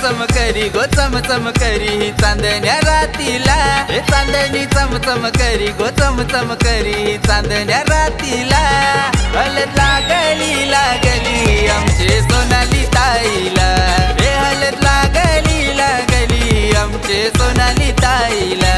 चम करी गो चम करी चांदण्या रातीला हे चांदणी चम करी गो चम करी चांदण्या रातीला हलत लागली लागली आमचे सोनाली ताईला हे हलत लागली आमचे सोनाली ताईला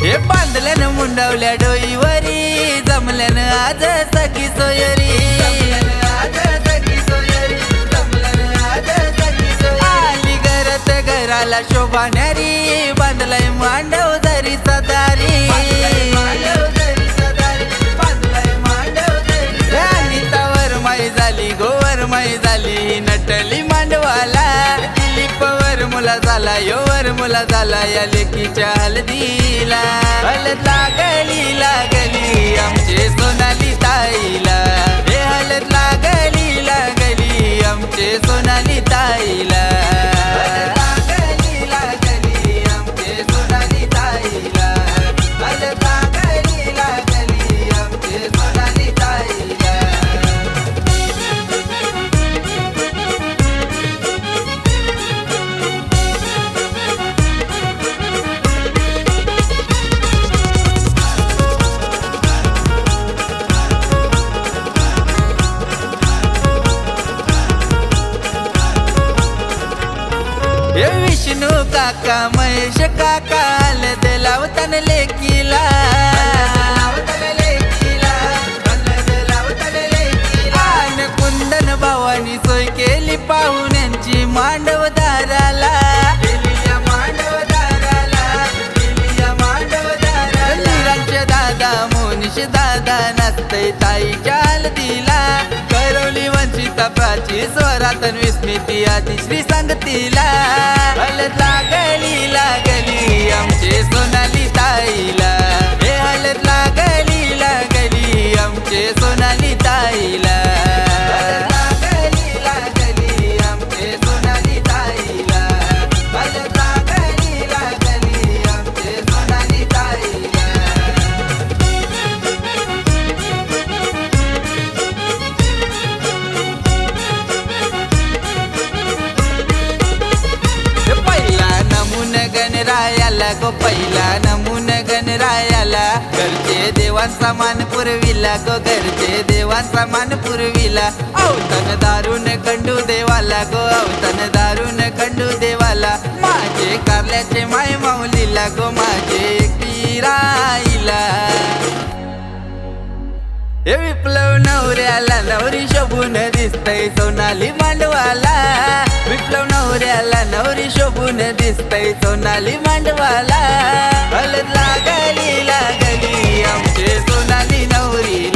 हे बांधल्यानं मुंडावल्या डोईवरी जमल्यानं आज सखी सोयरी आली घरात घराला शोभाण्यारी बांधलाय मांडव दरीचा दारी अनितावर माई झाली गोवर माई झाली नटली मांडवाला दिलीपवर मुला झाला योवर मुला झाला या लेकीच्या हलदीला हलत लागली लागली आमचे सोनाली ताईला हे हलत लागली आमचे सोनाली ताईला हे विष्णू काका महेश काका हलद लावतान लेकीला आन कुंदन भावानी सोय केली पाहुण्यांची मांडवदाराला निरांश दादा मोनिश दादा नाचतय ताईच्या हलदीला करवली वंचिता प्राची स्वरातन विस्मिती आतिश्री सांगतीला हलत लागली आमचे सोनाली ताईला हे हलत लागली आमचे सोनाली ताईला आमचे सोनाली ताईला हलत लागली आमचे सोनाली ताईला गणरायाला गो पहिला नमून गणरायाला घरचे देवांचा मान पुरविला गो घरचे देवांचा मान पुरविला अवतन दारुण खंडू देवाला गो अवतन दारुण खंडू देवाला माझे कारल्याचे माय माऊलीला गो माझे किराईला हे विप्लव नवऱ्याला नवरी शोभून दिसतय सोनाली मांडवाला विप्लव नवऱ्याला नवरी शोभून दिसतय सोनाली मांडवाला हलत लागली आमचे सोनाली नवरी